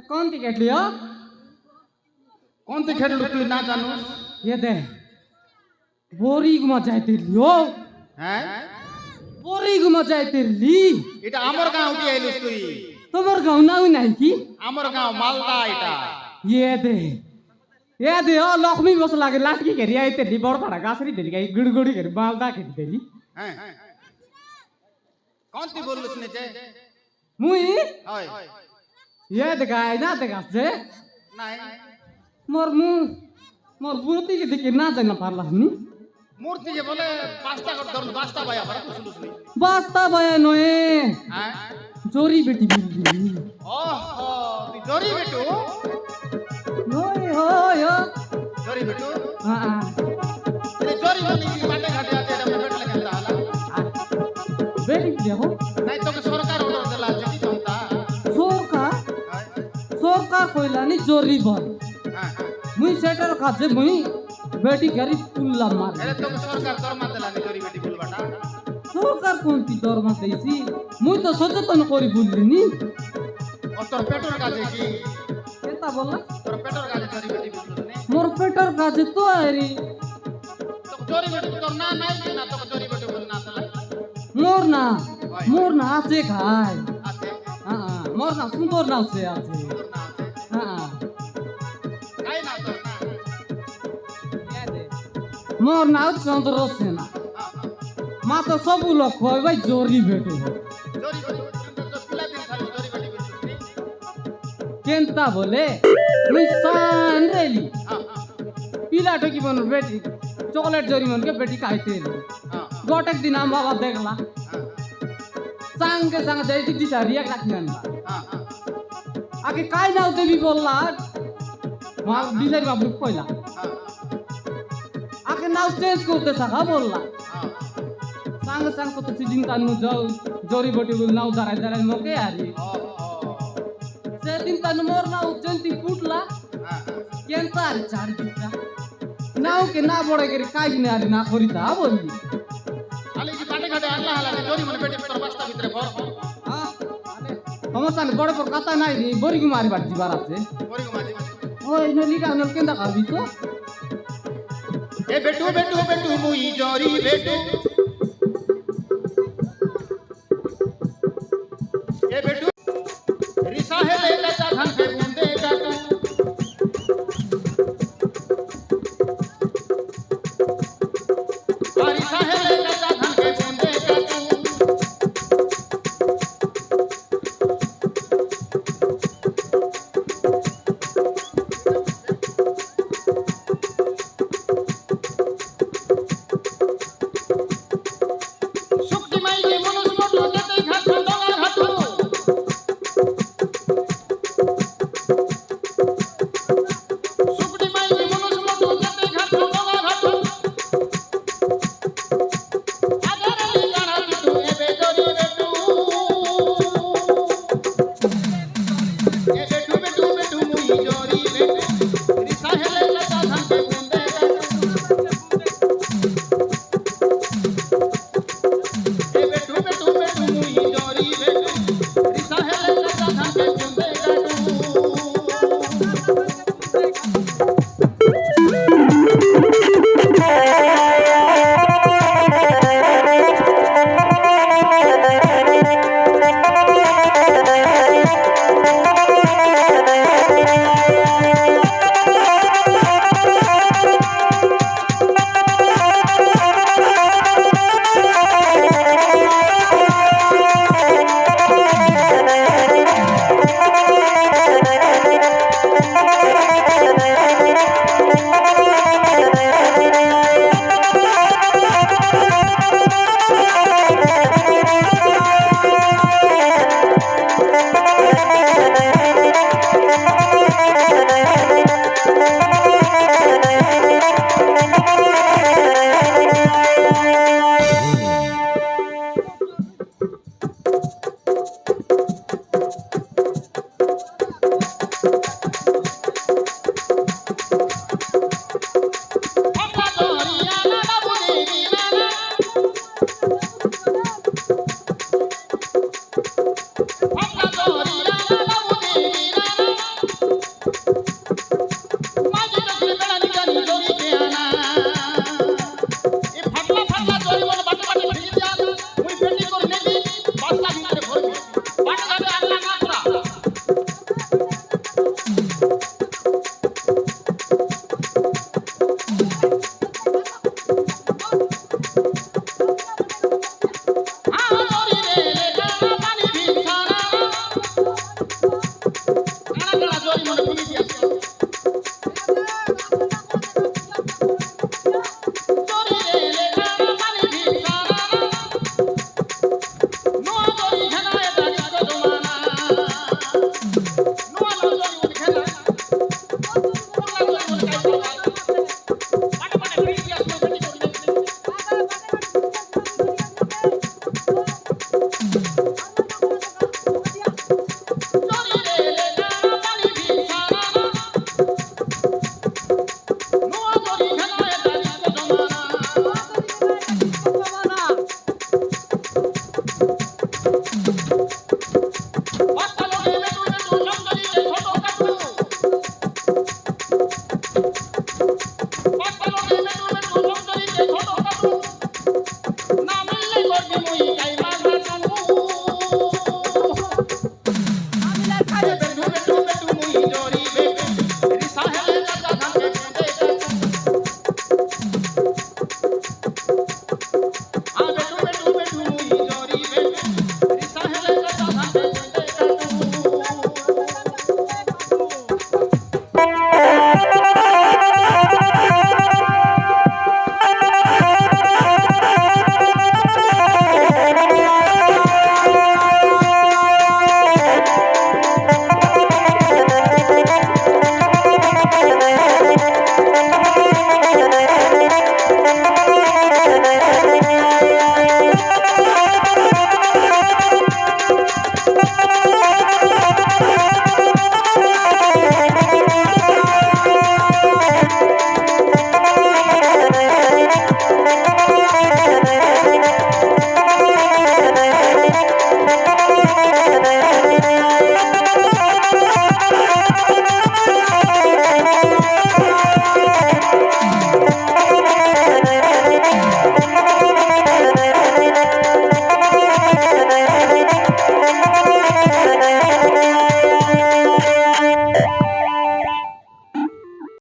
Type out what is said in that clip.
कोणती घेतली हो? कोणती खेळलो तू ना जाणू ये दे बोरी मजा आइतिरली हो হ্যাঁ बोरी मजा आइतिरली এটা আমার গাঁও দিয়ে আইলিস তুই তোমার গাঁও নাও নাই কি আমার গাঁও মালদা এটা ये दे ओ लक्ष्मी बस लागे लाटकी घेरी आइतिरली बड़पाड़ा गाछरी देली गाई गुड़गुड़ी घेरी मालदा घेरी देली হ্যাঁ কোনটি বললিস নিচে मुई হয় ये दे गाय ना दे गाछ जे নাই मोर बुती के दिखे ना जाना पारला हनी মূর্তি যে বলে পাঁচটা করে ধরুন বাস্তা ভাই আবার কুসুলুস নি बास्ता बया नोए হ্যাঁ जोरी बेटी बिल्ली ওহো তুই জরি বেটু नोए हो यो জরি বেটু हां তুই জরি বনি কি বাটে ঘাটে আছে এটা বেট লাগে তা হালা बेटी देखो নাই তোকে সরকার অর্ডার দিলা যে কি কোনটা सोर का कोइला नि जोरी बन হ্যাঁ मुई सेटर खाजे मुई बेटी घरी पुल्ला मार এরে তোকে সরকার দরমা দিলা নি জরি বেটি বলবাটা सरकार कोणती दरमा देसी मुई तो सचेतन करी बुल्ली नि ও তোর পেটর কাছে কি केता बोलला তোর पेटर काजे जरी बेटी बुझलस ने मोर पेटर काजे तो आरी तो जोरी बेटी तो ना नहीं ना तो जोरी बेटी बोल ना तला मोर ना आचे खाय आते हां मोर ना सुंदर नाव से आचे दूर ना आते हां काय ना तो ना मोर नाव चंद्र सेना मा तो सब लोग खोय भाई जोरी बेटू जोरी बेटी तो पिला दिन खाली जोरी बेटी बुझलस ने केंता बोले मुई सान रेली हां पीला ठोकी बन बेटी चॉकलेट जोरी मन के बेटी खाइते हां गोटेक दिन हम बाबा देखला हां सांग के सांग जायची दिसारी एक लाख नंदा हां आगे काय नाव देवी बोलला मा दिसारी बाबू पहिला हां आगे नाव चेंज करते सका बोलला हां सांग सांग तो सिजिंग तानु जाऊ जोरी बेटी बोल नाव धराय धराय मोके आरी से दिन तानु मोर नाव चेंती फुटला हां केंता आरी चार दिता नाव के ना बड़े के काय ने आरी ना करिता बोलली खाली की बाटे घाटे आणला हला जोरी मन बेटी तोर बस्ता भितरे भर हां आले हमसाने बड़े पर कथा नाही नी बोरी की मारी बाटी बारा से बोरी को माजी ओय नली का नल केंदा खाबी तो ए बेटू बेटू बेटू मुई जोरी बेटू